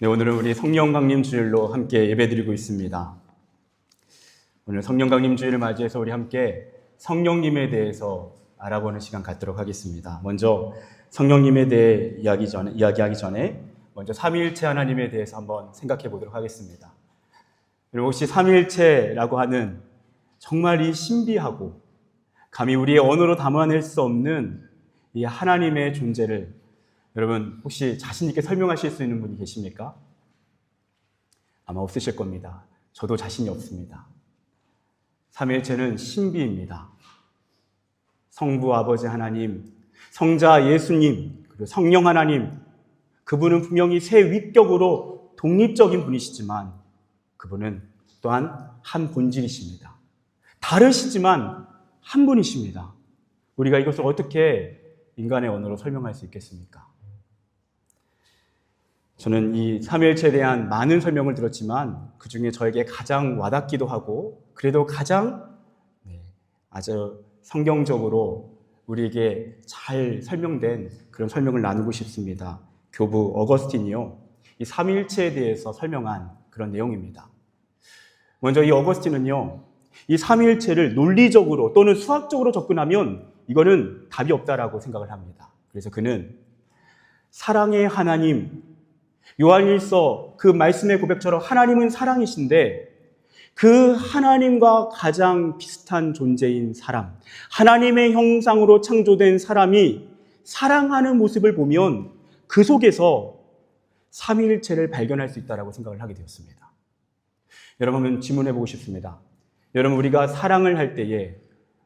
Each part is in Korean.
네, 오늘은 우리 성령 강림 주일로 함께 예배드리고 있습니다. 오늘 성령 강림 주일을 맞이해서 우리 함께 성령님에 대해서 알아보는 시간 갖도록 하겠습니다. 먼저 성령님에 대해 이야기하기 전에 먼저 삼위일체 하나님에 대해서 한번 생각해 보도록 하겠습니다. 여러분, 혹시 삼위일체라고 하는 정말 이 신비하고 감히 우리의 언어로 담아낼 수 없는 이 하나님의 존재를 여러분 혹시 자신 있게 설명하실 수 있는 분이 계십니까? 아마 없으실 겁니다. 저도 자신이 없습니다. 삼위일체는 신비입니다. 성부 아버지 하나님, 성자 예수님, 그리고 성령 하나님, 그분은 분명히 세 위격으로 독립적인 분이시지만 그분은 또한 한 본질이십니다. 다르시지만 한 분이십니다. 우리가 이것을 어떻게 인간의 언어로 설명할 수 있겠습니까? 저는 이 삼위일체에 대한 많은 설명을 들었지만 그 중에 저에게 가장 와닿기도 하고 그래도 가장 아주 성경적으로 우리에게 잘 설명된 그런 설명을 나누고 싶습니다. 교부 어거스틴이요, 이 삼위일체에 대해서 설명한 그런 내용입니다. 먼저 이 어거스틴은요, 이 삼위일체를 논리적으로 또는 수학적으로 접근하면 이거는 답이 없다라고 생각을 합니다. 그래서 그는 사랑의 하나님, 요한일서 그 말씀의 고백처럼 하나님은 사랑이신데 그 하나님과 가장 비슷한 존재인 사람, 하나님의 형상으로 창조된 사람이 사랑하는 모습을 보면 그 속에서 삼위일체를 발견할 수 있다고 생각을 하게 되었습니다. 여러분, 한번 질문해 보고 싶습니다. 여러분, 우리가 사랑을 할 때에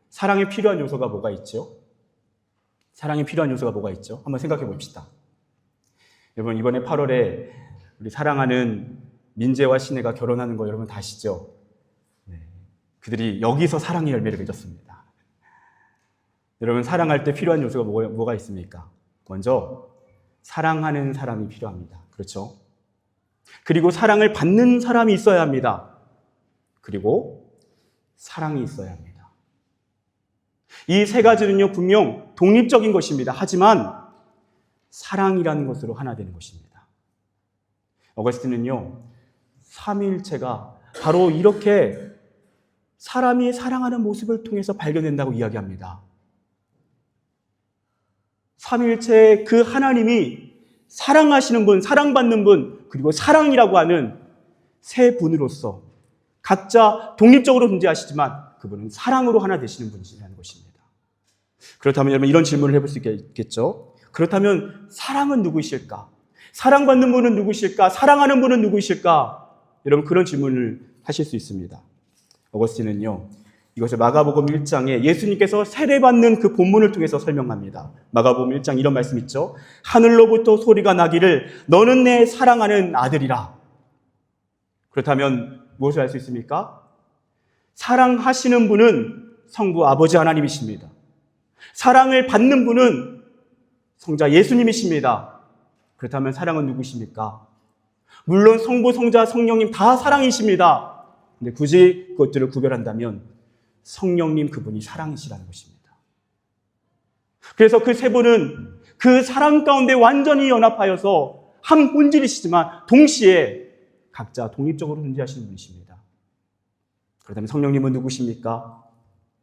사랑에 필요한 요소가 뭐가 있죠? 사랑에 필요한 요소가 뭐가 있죠? 한번 생각해 봅시다. 여러분, 이번에 8월에 우리 사랑하는 민재와 신혜가 결혼하는 거 여러분 다 아시죠? 네. 그들이 여기서 사랑의 열매를 맺었습니다. 여러분, 사랑할 때 필요한 요소가 뭐가 있습니까? 먼저 사랑하는 사람이 필요합니다. 그렇죠? 그리고 사랑을 받는 사람이 있어야 합니다. 그리고 사랑이 있어야 합니다. 이 세 가지는요, 분명 독립적인 것입니다. 하지만 사랑이라는 것으로 하나 되는 것입니다. 어거스틴은요, 삼위일체가 바로 이렇게 사람이 사랑하는 모습을 통해서 발견된다고 이야기합니다. 삼위일체의 그 하나님이 사랑하시는 분, 사랑받는 분, 그리고 사랑이라고 하는 세 분으로서 각자 독립적으로 존재하시지만 그분은 사랑으로 하나 되시는 분이라는 것입니다. 그렇다면 여러분, 이런 질문을 해볼 수 있겠죠? 그렇다면 사랑은 누구이실까? 사랑받는 분은 누구이실까? 사랑하는 분은 누구이실까? 여러분, 그런 질문을 하실 수 있습니다. 어거스틴은요, 이것을 마가복음 1장에 예수님께서 세례받는 그 본문을 통해서 설명합니다. 마가복음 1장 이런 말씀 있죠? 하늘로부터 소리가 나기를 너는 내 사랑하는 아들이라. 그렇다면 무엇을 알 수 있습니까? 사랑하시는 분은 성부 아버지 하나님이십니다. 사랑을 받는 분은 성자 예수님이십니다. 그렇다면 사랑은 누구십니까? 물론 성부, 성자, 성령님 다 사랑이십니다. 근데 굳이 그것들을 구별한다면 성령님 그분이 사랑이시라는 것입니다. 그래서 그 세 분은 그 사랑 가운데 완전히 연합하여서 한 본질이시지만 동시에 각자 독립적으로 존재하시는 분이십니다. 그렇다면 성령님은 누구십니까?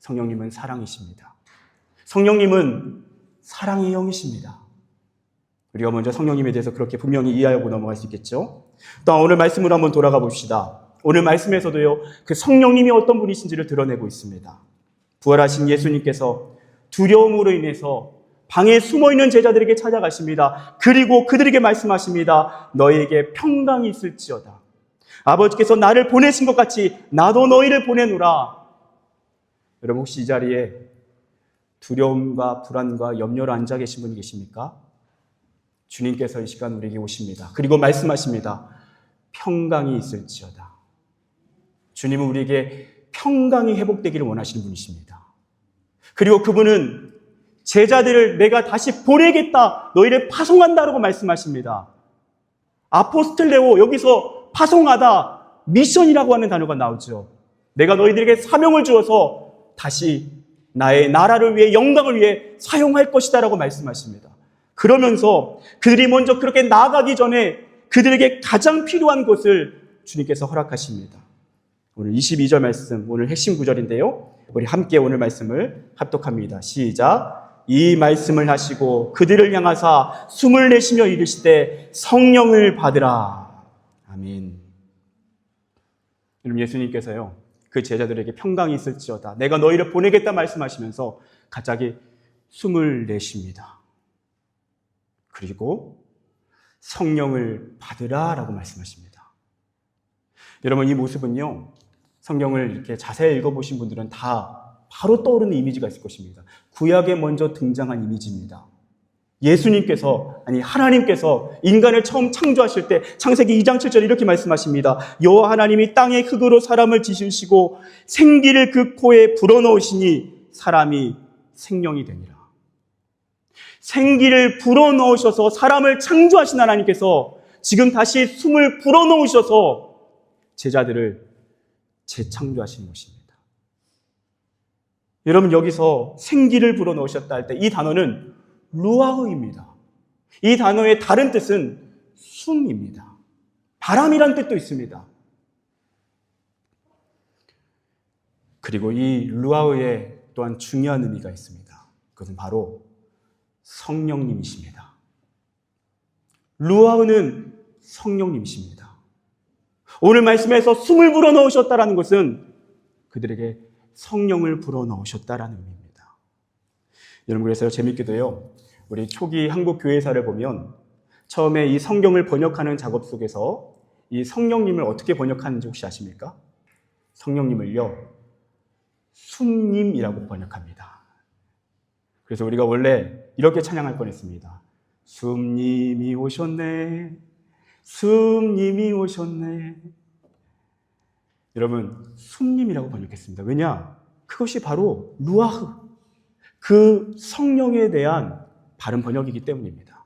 성령님은 사랑이십니다. 성령님은 사랑의 영이십니다. 우리가 먼저 성령님에 대해서 그렇게 분명히 이해하고 넘어갈 수 있겠죠? 또 오늘 말씀으로 한번 돌아가 봅시다. 오늘 말씀에서도요, 그 성령님이 어떤 분이신지를 드러내고 있습니다. 부활하신 예수님께서 두려움으로 인해서 방에 숨어있는 제자들에게 찾아가십니다. 그리고 그들에게 말씀하십니다. 너희에게 평강이 있을지어다. 아버지께서 나를 보내신 것 같이 나도 너희를 보내노라. 여러분, 혹시 이 자리에 두려움과 불안과 염려로 앉아 계신 분이 계십니까? 주님께서 이 시간 우리에게 오십니다. 그리고 말씀하십니다. 평강이 있을지어다. 주님은 우리에게 평강이 회복되기를 원하시는 분이십니다. 그리고 그분은 제자들을 내가 다시 보내겠다, 너희를 파송한다라고 말씀하십니다. 아포스텔레오, 여기서 파송하다, 미션이라고 하는 단어가 나오죠. 내가 너희들에게 사명을 주어서 다시 나의 나라를 위해, 영광을 위해 사용할 것이다 라고 말씀하십니다. 그러면서 그들이 먼저 그렇게 나아가기 전에 그들에게 가장 필요한 것을 주님께서 허락하십니다. 오늘 22절 말씀, 오늘 핵심 구절인데요. 우리 함께 오늘 말씀을 합독합니다. 시작. 이 말씀을 하시고 그들을 향하사 숨을 내쉬며 이르시되 성령을 받으라. 아멘. 여러분, 예수님께서요, 그 제자들에게 평강이 있을지어다, 내가 너희를 보내겠다 말씀하시면서 갑자기 숨을 내쉽니다. 그리고 성령을 받으라 라고 말씀하십니다. 여러분, 이 모습은요, 성경을 이렇게 자세히 읽어보신 분들은 다 바로 떠오르는 이미지가 있을 것입니다. 구약에 먼저 등장한 이미지입니다. 예수님께서, 아니 하나님께서 인간을 처음 창조하실 때 창세기 2장 7절 이렇게 말씀하십니다. 여호와 하나님이 땅의 흙으로 사람을 지으시고 생기를 그 코에 불어넣으시니 사람이 생명이 되니라. 생기를 불어넣으셔서 사람을 창조하신 하나님께서 지금 다시 숨을 불어넣으셔서 제자들을 재창조하시는 것입니다. 여러분, 여기서 생기를 불어넣으셨다 할 때 이 단어는 루아흐입니다. 이 단어의 다른 뜻은 숨입니다. 바람이란 뜻도 있습니다. 그리고 이 루아흐에 또한 중요한 의미가 있습니다. 그것은 바로 성령님이십니다. 루아흐는 성령님이십니다. 오늘 말씀에서 숨을 불어넣으셨다는 것은 그들에게 성령을 불어넣으셨다라는 의미입니다. 여러분, 그래서 재밌게도요, 우리 초기 한국 교회사를 보면 처음에 이 성경을 번역하는 작업 속에서 이 성령님을 어떻게 번역하는지 혹시 아십니까? 성령님을요, 숨님이라고 번역합니다. 그래서 우리가 원래 이렇게 찬양할 뻔했습니다. 숨님이 오셨네, 숨님이 오셨네. 여러분, 숨님이라고 번역했습니다. 왜냐? 그것이 바로 루아흐, 그 성령에 대한 바른 번역이기 때문입니다.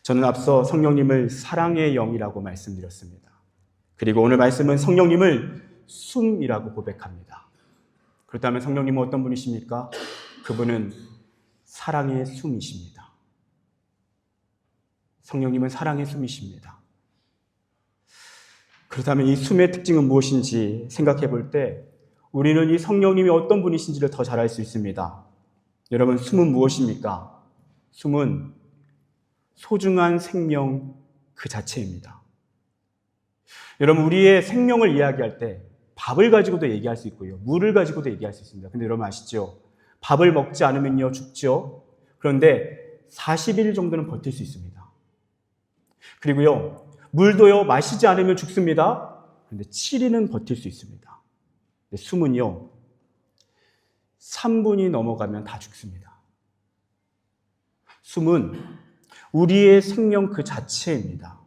저는 앞서 성령님을 사랑의 영이라고 말씀드렸습니다. 그리고 오늘 말씀은 성령님을 숨이라고 고백합니다. 그렇다면 성령님은 어떤 분이십니까? 그분은 사랑의 숨이십니다. 성령님은 사랑의 숨이십니다. 그렇다면 이 숨의 특징은 무엇인지 생각해 볼 때 우리는 이 성령님이 어떤 분이신지를 더 잘 알 수 있습니다. 여러분, 숨은 무엇입니까? 숨은 소중한 생명 그 자체입니다. 여러분, 우리의 생명을 이야기할 때 밥을 가지고도 얘기할 수 있고요, 물을 가지고도 얘기할 수 있습니다. 근데 여러분 아시죠? 밥을 먹지 않으면요 죽죠. 그런데 40일 정도는 버틸 수 있습니다. 그리고요, 물도요 마시지 않으면 죽습니다. 그런데 7일은 버틸 수 있습니다. 근데 숨은요 3분이 넘어가면 다 죽습니다. 숨은 우리의 생명 그 자체입니다.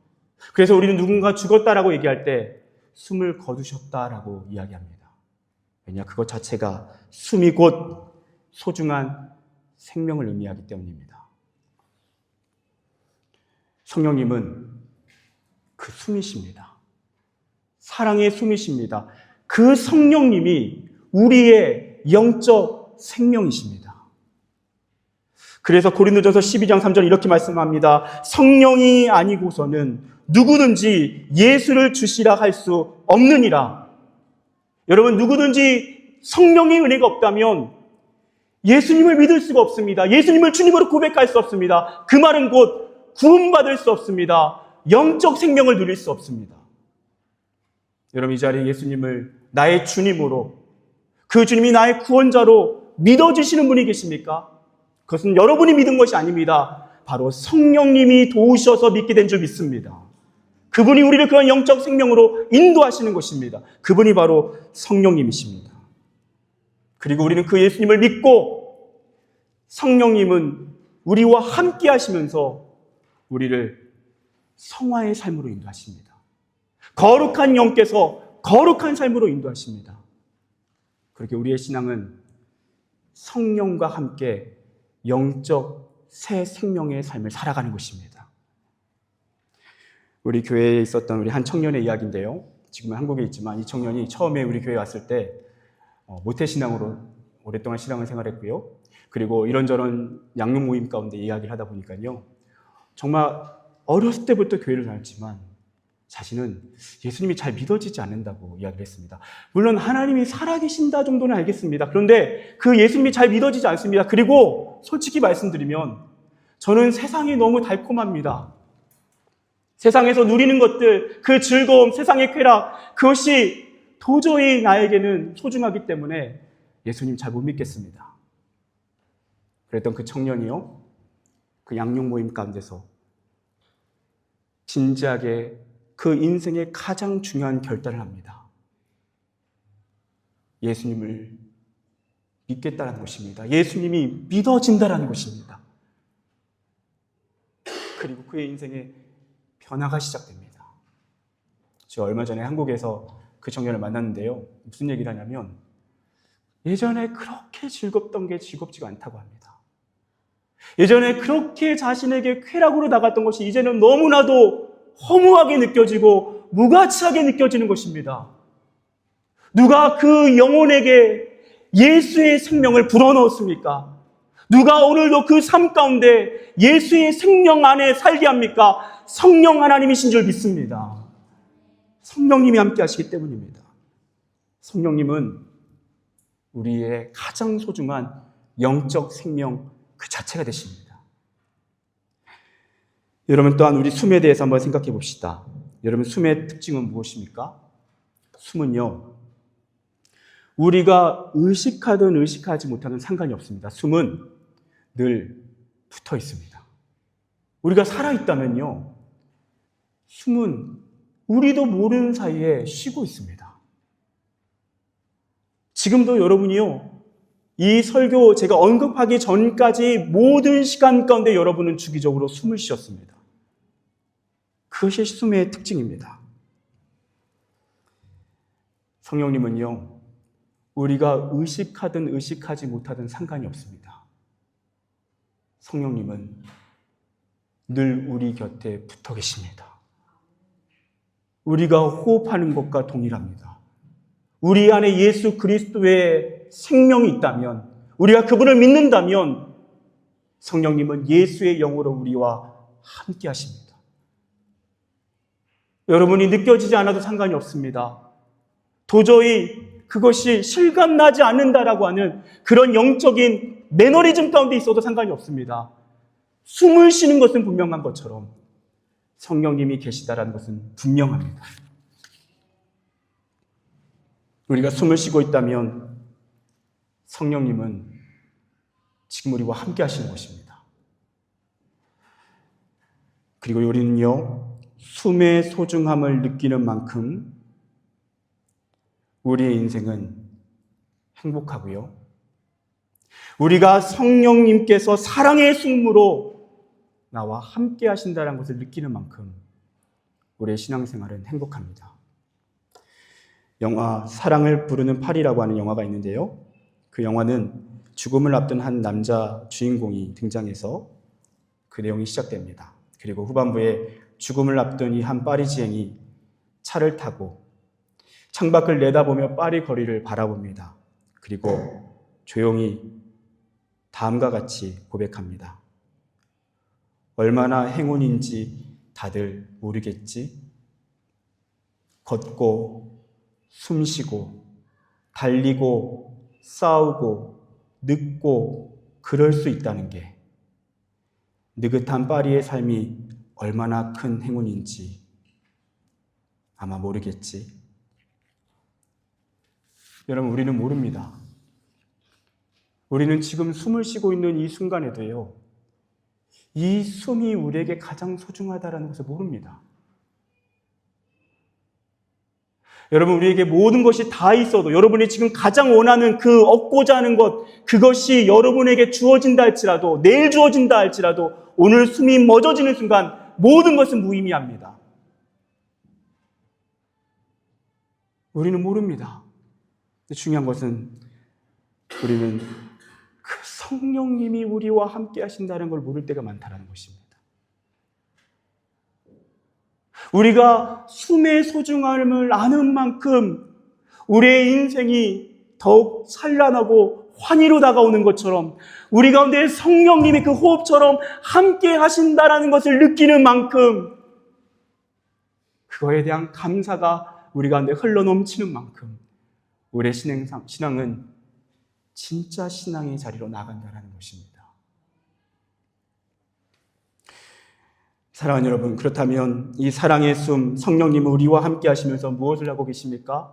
그래서 우리는 누군가 죽었다라고 얘기할 때 숨을 거두셨다라고 이야기합니다. 왜냐? 그것 자체가 숨이 곧 소중한 생명을 의미하기 때문입니다. 성령님은 그 숨이십니다. 사랑의 숨이십니다. 그 성령님이 우리의 영적 생명이십니다. 그래서 고린도전서 12장 3절 이렇게 말씀합니다. 성령이 아니고서는 누구든지 예수를 주시라 할 수 없느니라. 여러분, 누구든지 성령의 은혜가 없다면 예수님을 믿을 수가 없습니다. 예수님을 주님으로 고백할 수 없습니다. 그 말은 곧 구원받을 수 없습니다. 영적 생명을 누릴 수 없습니다. 여러분, 이 자리에 예수님을 나의 주님으로, 그 주님이 나의 구원자로 믿어주시는 분이 계십니까? 그것은 여러분이 믿은 것이 아닙니다. 바로 성령님이 도우셔서 믿게 된 줄 믿습니다. 그분이 우리를 그런 영적 생명으로 인도하시는 것입니다. 그분이 바로 성령님이십니다. 그리고 우리는 그 예수님을 믿고 성령님은 우리와 함께 하시면서 우리를 성화의 삶으로 인도하십니다. 거룩한 영께서 거룩한 삶으로 인도하십니다. 그렇게 우리의 신앙은 성령과 함께 영적 새 생명의 삶을 살아가는 것입니다. 우리 교회에 있었던 우리 한 청년의 이야기인데요. 지금은 한국에 있지만 이 청년이 처음에 우리 교회에 왔을 때 모태신앙으로 오랫동안 신앙을 생활했고요. 그리고 이런저런 양육 모임 가운데 이야기를 하다 보니까요, 정말 어렸을 때부터 교회를 다녔지만 자신은 예수님이 잘 믿어지지 않는다고 이야기를 했습니다. 물론 하나님이 살아계신다 정도는 알겠습니다. 그런데 그 예수님이 잘 믿어지지 않습니다. 그리고 솔직히 말씀드리면 저는 세상이 너무 달콤합니다. 세상에서 누리는 것들, 그 즐거움, 세상의 쾌락, 그것이 도저히 나에게는 소중하기 때문에 예수님 잘 못 믿겠습니다. 그랬던 그 청년이요, 그 양육 모임 가운데서 진지하게 그 인생의 가장 중요한 결단을 합니다. 예수님을 믿겠다는 것입니다. 예수님이 믿어진다는 것입니다. 그리고 그의 인생에 변화가 시작됩니다. 제가 얼마 전에 한국에서 그 청년을 만났는데요. 무슨 얘기를 하냐면 예전에 그렇게 즐겁던 게 즐겁지가 않다고 합니다. 예전에 그렇게 자신에게 쾌락으로 나갔던 것이 이제는 너무나도 허무하게 느껴지고 무가치하게 느껴지는 것입니다. 누가 그 영혼에게 예수의 생명을 불어넣었습니까? 누가 오늘도 그 삶 가운데 예수의 생명 안에 살게 합니까? 성령 하나님이신 줄 믿습니다. 성령님이 함께 하시기 때문입니다. 성령님은 우리의 가장 소중한 영적 생명 그 자체가 되십니다. 여러분, 또한 우리 숨에 대해서 한번 생각해 봅시다. 여러분, 숨의 특징은 무엇입니까? 숨은요, 우리가 의식하든 의식하지 못하든 상관이 없습니다. 숨은 늘 붙어 있습니다. 우리가 살아있다면요, 숨은 우리도 모르는 사이에 쉬고 있습니다. 지금도 여러분이요, 이 설교 제가 언급하기 전까지 모든 시간 가운데 여러분은 주기적으로 숨을 쉬었습니다. 그것이 숨의 특징입니다. 성령님은요, 우리가 의식하든 의식하지 못하든 상관이 없습니다. 성령님은 늘 우리 곁에 붙어 계십니다. 우리가 호흡하는 것과 동일합니다. 우리 안에 예수 그리스도의 생명이 있다면, 우리가 그분을 믿는다면 성령님은 예수의 영으로 우리와 함께 하십니다. 여러분이 느껴지지 않아도 상관이 없습니다. 도저히 그것이 실감나지 않는다라고 하는 그런 영적인 매너리즘 가운데 있어도 상관이 없습니다. 숨을 쉬는 것은 분명한 것처럼 성령님이 계시다라는 것은 분명합니다. 우리가 숨을 쉬고 있다면 성령님은 지금 우리와 함께 하시는 것입니다. 그리고 우리는요, 숨의 소중함을 느끼는 만큼 우리의 인생은 행복하고요, 우리가 성령님께서 사랑의 숨으로 나와 함께 하신다는 것을 느끼는 만큼 우리의 신앙생활은 행복합니다. 영화 사랑을 부르는 파리라고 하는 영화가 있는데요, 그 영화는 죽음을 앞둔 한 남자 주인공이 등장해서 그 내용이 시작됩니다. 그리고 후반부에 죽음을 앞둔 이 한 파리지앵이 차를 타고 창밖을 내다보며 파리 거리를 바라봅니다. 그리고 조용히 다음과 같이 고백합니다. 얼마나 행운인지 다들 모르겠지? 걷고 숨쉬고 달리고 싸우고 늙고 그럴 수 있다는 게 느긋한 파리의 삶이 얼마나 큰 행운인지 아마 모르겠지? 여러분, 우리는 모릅니다. 우리는 지금 숨을 쉬고 있는 이 순간에도요, 이 숨이 우리에게 가장 소중하다는 것을 모릅니다. 여러분, 우리에게 모든 것이 다 있어도, 여러분이 지금 가장 원하는 그 얻고자 하는 것, 그것이 여러분에게 주어진다 할지라도, 내일 주어진다 할지라도 오늘 숨이 멎어지는 순간 모든 것은 무의미합니다. 우리는 모릅니다. 중요한 것은 우리는 그 성령님이 우리와 함께 하신다는 걸 모를 때가 많다는 것입니다. 우리가 숨의 소중함을 아는 만큼 우리의 인생이 더욱 찬란하고 환희로 다가오는 것처럼 우리 가운데 성령님이 그 호흡처럼 함께 하신다라는 것을 느끼는 만큼 그거에 대한 감사가 우리 가운데 흘러넘치는 만큼 우리의 신앙은 진짜 신앙의 자리로 나간다는 것입니다. 사랑하는 여러분, 그렇다면 이 사랑의 숨 성령님은 우리와 함께 하시면서 무엇을 하고 계십니까?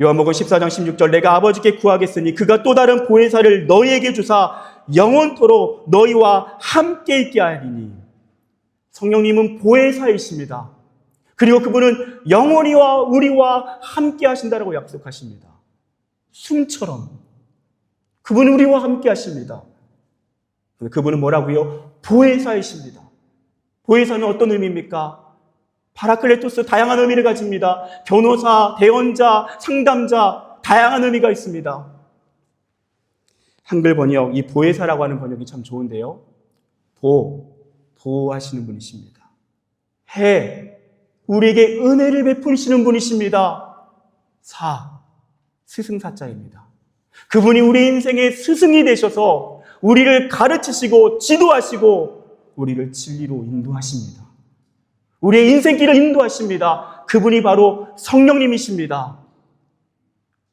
요한복음 14장 16절 내가 아버지께 구하겠으니 그가 또 다른 보혜사를 너희에게 주사 영원토록 너희와 함께 있게 하리니. 성령님은 보혜사이십니다. 그리고 그분은 영원히 우리와 함께 하신다라고 약속하십니다. 숨처럼 그분은 우리와 함께 하십니다. 그분은 뭐라고요? 보혜사이십니다. 보혜사는 어떤 의미입니까? 파라클레토스, 다양한 의미를 가집니다. 변호사, 대언자, 상담자, 다양한 의미가 있습니다. 한글 번역, 이 보혜사라고 하는 번역이 참 좋은데요. 보호하시는 분이십니다. 우리에게 은혜를 베푸시는 분이십니다. 스승사자입니다. 그분이 우리 인생의 스승이 되셔서 우리를 가르치시고 지도하시고 우리를 진리로 인도하십니다. 우리의 인생길을 인도하십니다. 그분이 바로 성령님이십니다.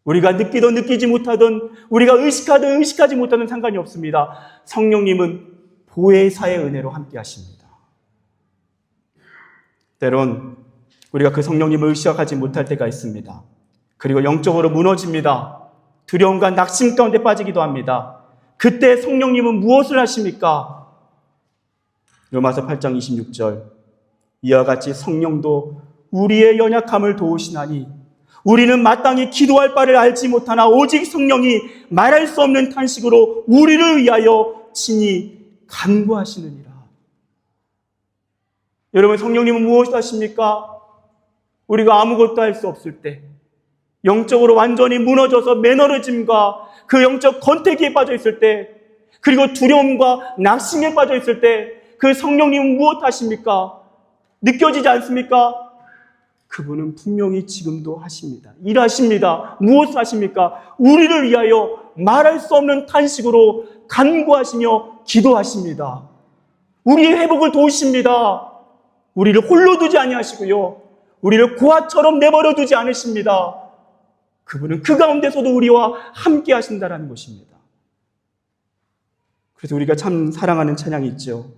우리가 느끼든 느끼지 못하든 우리가 의식하든 의식하지 못하든 상관이 없습니다. 성령님은 보혜사의 은혜로 함께 하십니다. 때론 우리가 그 성령님을 의식하지 못할 때가 있습니다. 그리고 영적으로 무너집니다. 두려움과 낙심 가운데 빠지기도 합니다. 그때 성령님은 무엇을 하십니까? 로마서 8장 26절 이와 같이 성령도 우리의 연약함을 도우시나니 우리는 마땅히 기도할 바를 알지 못하나 오직 성령이 말할 수 없는 탄식으로 우리를 위하여 친히 간구하시느니라. 여러분, 성령님은 무엇을 하십니까? 우리가 아무것도 할 수 없을 때, 영적으로 완전히 무너져서 매너리즘과 그 영적 권태기에 빠져 있을 때, 그리고 두려움과 낙심에 빠져 있을 때 그 성령님은 무엇 하십니까? 느껴지지 않습니까? 그분은 분명히 지금도 하십니다. 일하십니다. 무엇을 하십니까? 우리를 위하여 말할 수 없는 탄식으로 간구하시며 기도하십니다. 우리의 회복을 도우십니다. 우리를 홀로 두지 아니하시고요. 우리를 고아처럼 내버려 두지 않으십니다. 그분은 그 가운데서도 우리와 함께 하신다는 것입니다. 그래서 우리가 참 사랑하는 찬양이 있죠.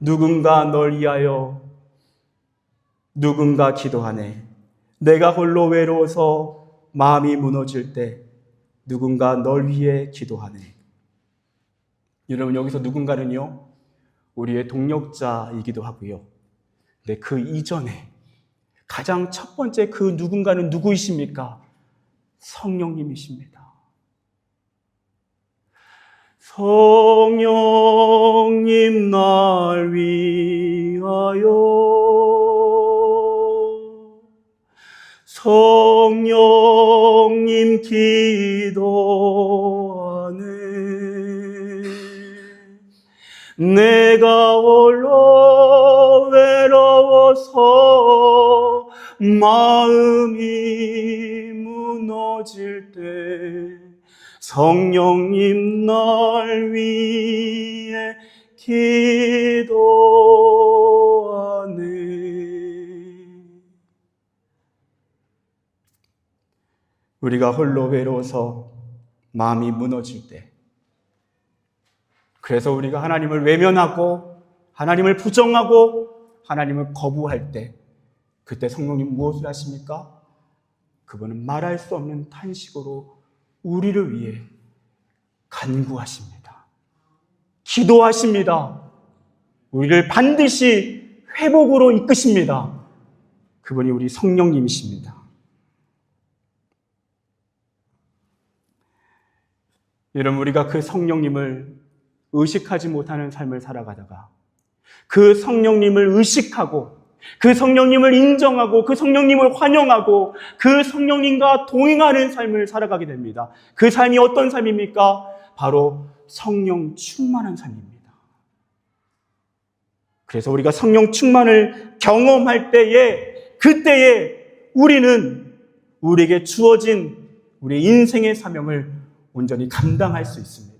누군가 널 위하여 누군가 기도하네. 내가 홀로 외로워서 마음이 무너질 때 누군가 널 위해 기도하네. 여러분, 여기서 누군가는요, 우리의 동력자이기도 하고요. 근데 그 이전에 가장 첫 번째 그 누군가는 누구이십니까? 성령님이십니다. 성령님 날 위하여 성령님 기도하네. 내가 홀로 외로워서 마음이 무너질 때 성령님 날 위해 기도하네. 우리가 홀로 외로워서 마음이 무너질 때, 그래서 우리가 하나님을 외면하고 하나님을 부정하고 하나님을 거부할 때, 그때 성령님 무엇을 하십니까? 그분은 말할 수 없는 탄식으로 우리를 위해 간구하십니다. 기도하십니다. 우리를 반드시 회복으로 이끄십니다. 그분이 우리 성령님이십니다. 여러분, 우리가 그 성령님을 의식하지 못하는 삶을 살아가다가 그 성령님을 의식하고 그 성령님을 인정하고 그 성령님을 환영하고 그 성령님과 동행하는 삶을 살아가게 됩니다. 그 삶이 어떤 삶입니까? 바로 성령 충만한 삶입니다. 그래서 우리가 성령 충만을 경험할 때에, 그때에 우리는 우리에게 주어진 우리의 인생의 사명을 온전히 감당할 수 있습니다.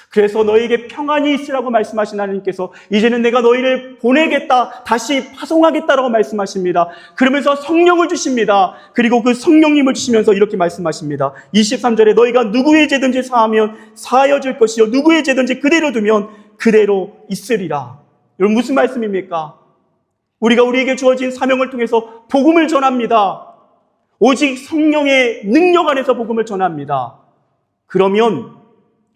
그래서 너희에게 평안이 있으라고 말씀하신 하나님께서 이제는 내가 너희를 보내겠다, 다시 파송하겠다라고 말씀하십니다. 그러면서 성령을 주십니다. 그리고 그 성령님을 주시면서 이렇게 말씀하십니다. 23절에 너희가 누구의 죄든지 사하면 사하여질 것이요 누구의 죄든지 그대로 두면 그대로 있으리라. 여러분 무슨 말씀입니까? 우리가 우리에게 주어진 사명을 통해서 복음을 전합니다. 오직 성령의 능력 안에서 복음을 전합니다. 그러면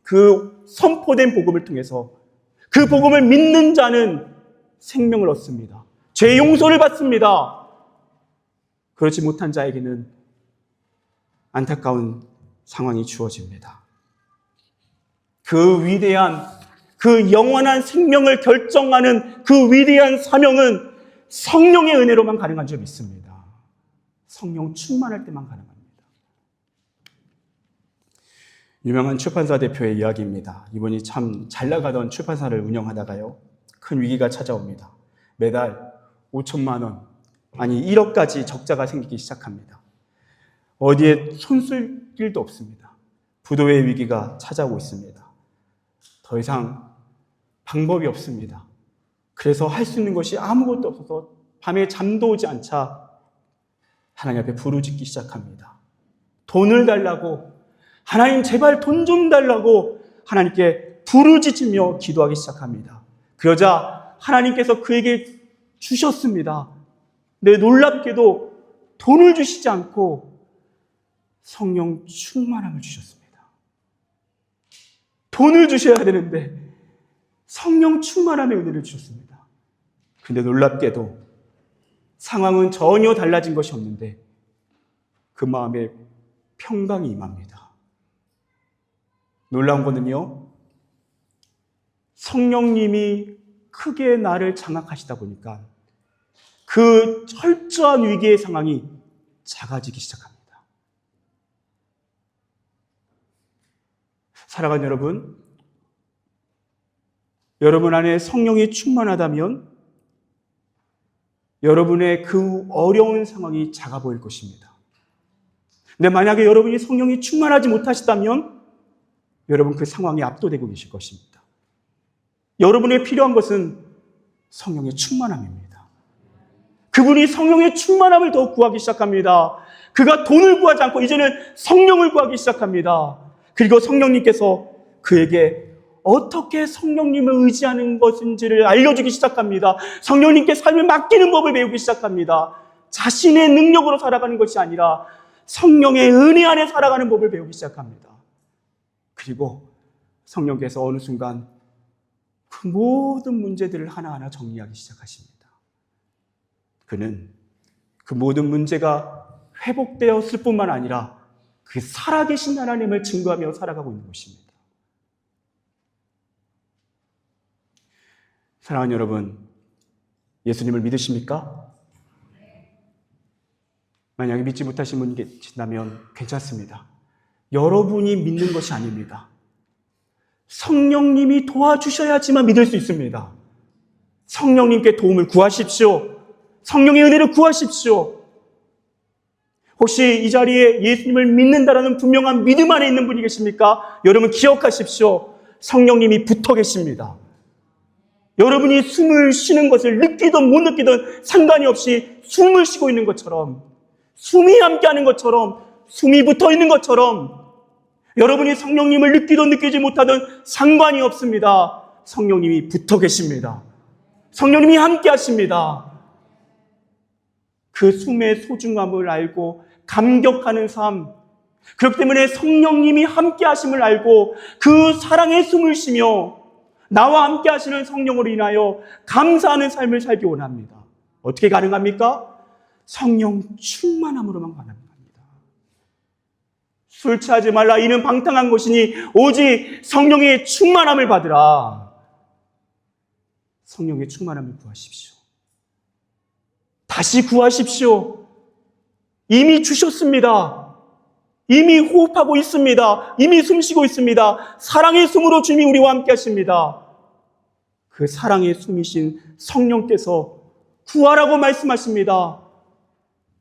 그 선포된 복음을 통해서 그 복음을 믿는 자는 생명을 얻습니다. 죄 용서를 받습니다. 그렇지 못한 자에게는 안타까운 상황이 주어집니다. 그 위대한, 그 영원한 생명을 결정하는 그 위대한 사명은 성령의 은혜로만 가능한 줄 믿습니다. 성령 충만할 때만 가능합니다. 유명한 출판사 대표의 이야기입니다. 이분이 참 잘 나가던 출판사를 운영하다가요, 큰 위기가 찾아옵니다. 매달 5천만 원, 아니 1억까지 적자가 생기기 시작합니다. 어디에 손 쓸 길도 없습니다. 부도의 위기가 찾아오고 있습니다. 더 이상 방법이 없습니다. 그래서 할 수 있는 것이 아무것도 없어서 밤에 잠도 오지 않자 하나님 앞에 부르짖기 시작합니다. 돈을 달라고, 하나님 제발 돈 좀 달라고 하나님께 부르짖으며 기도하기 시작합니다. 그러자 하나님께서 그에게 주셨습니다. 근데 놀랍게도 돈을 주시지 않고 성령 충만함을 주셨습니다. 돈을 주셔야 되는데 성령 충만함의 은혜를 주셨습니다. 근데 놀랍게도 상황은 전혀 달라진 것이 없는데 그 마음에 평강이 임합니다. 놀라운 거는요, 성령님이 크게 나를 장악하시다 보니까 그 철저한 위기의 상황이 작아지기 시작합니다. 사랑하는 여러분, 여러분 안에 성령이 충만하다면 여러분의 그 어려운 상황이 작아 보일 것입니다. 근데 만약에 여러분이 성령이 충만하지 못하시다면 여러분 그 상황에 압도되고 계실 것입니다. 여러분의 필요한 것은 성령의 충만함입니다. 그분이 성령의 충만함을 더욱 구하기 시작합니다. 그가 돈을 구하지 않고 이제는 성령을 구하기 시작합니다. 그리고 성령님께서 그에게 어떻게 성령님을 의지하는 것인지를 알려주기 시작합니다. 성령님께 삶을 맡기는 법을 배우기 시작합니다. 자신의 능력으로 살아가는 것이 아니라 성령의 은혜 안에 살아가는 법을 배우기 시작합니다. 그리고 성령께서 어느 순간 그 모든 문제들을 하나하나 정리하기 시작하십니다. 그는 그 모든 문제가 회복되었을 뿐만 아니라 그 살아계신 하나님을 증거하며 살아가고 있는 것입니다. 사랑하는 여러분, 예수님을 믿으십니까? 만약에 믿지 못하신 분이 계신다면 괜찮습니다. 여러분이 믿는 것이 아닙니다. 성령님이 도와주셔야지만 믿을 수 있습니다. 성령님께 도움을 구하십시오. 성령의 은혜를 구하십시오. 혹시 이 자리에 예수님을 믿는다라는 분명한 믿음 안에 있는 분이 계십니까? 여러분 기억하십시오. 성령님이 붙어 계십니다. 여러분이 숨을 쉬는 것을 느끼든 못 느끼든 상관이 없이 숨을 쉬고 있는 것처럼, 숨이 함께하는 것처럼, 숨이 붙어 있는 것처럼 여러분이 성령님을 느끼든 느끼지 못하든 상관이 없습니다. 성령님이 붙어 계십니다. 성령님이 함께 하십니다. 그 숨의 소중함을 알고 감격하는 삶, 그렇기 때문에 성령님이 함께 하심을 알고 그 사랑의 숨을 쉬며 나와 함께 하시는 성령으로 인하여 감사하는 삶을 살기 원합니다. 어떻게 가능합니까? 성령 충만함으로만 가능합니다. 술 취하지 말라, 이는 방탕한 것이니 오직 성령의 충만함을 받으라. 성령의 충만함을 구하십시오. 다시 구하십시오. 이미 주셨습니다. 이미 호흡하고 있습니다. 이미 숨쉬고 있습니다. 사랑의 숨으로 주님이 우리와 함께 하십니다. 그 사랑의 숨이신 성령께서 구하라고 말씀하십니다.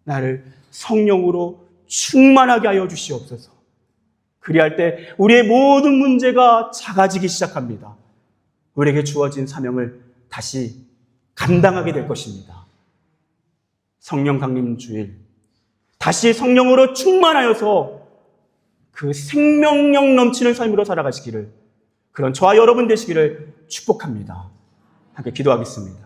나를 성령으로 충만하게 하여 주시옵소서. 그리할 때 우리의 모든 문제가 작아지기 시작합니다. 우리에게 주어진 사명을 다시 감당하게 될 것입니다. 성령 강림 주일, 다시 성령으로 충만하여서 그 생명력 넘치는 삶으로 살아가시기를, 그런 저와 여러분 되시기를 축복합니다. 함께 기도하겠습니다.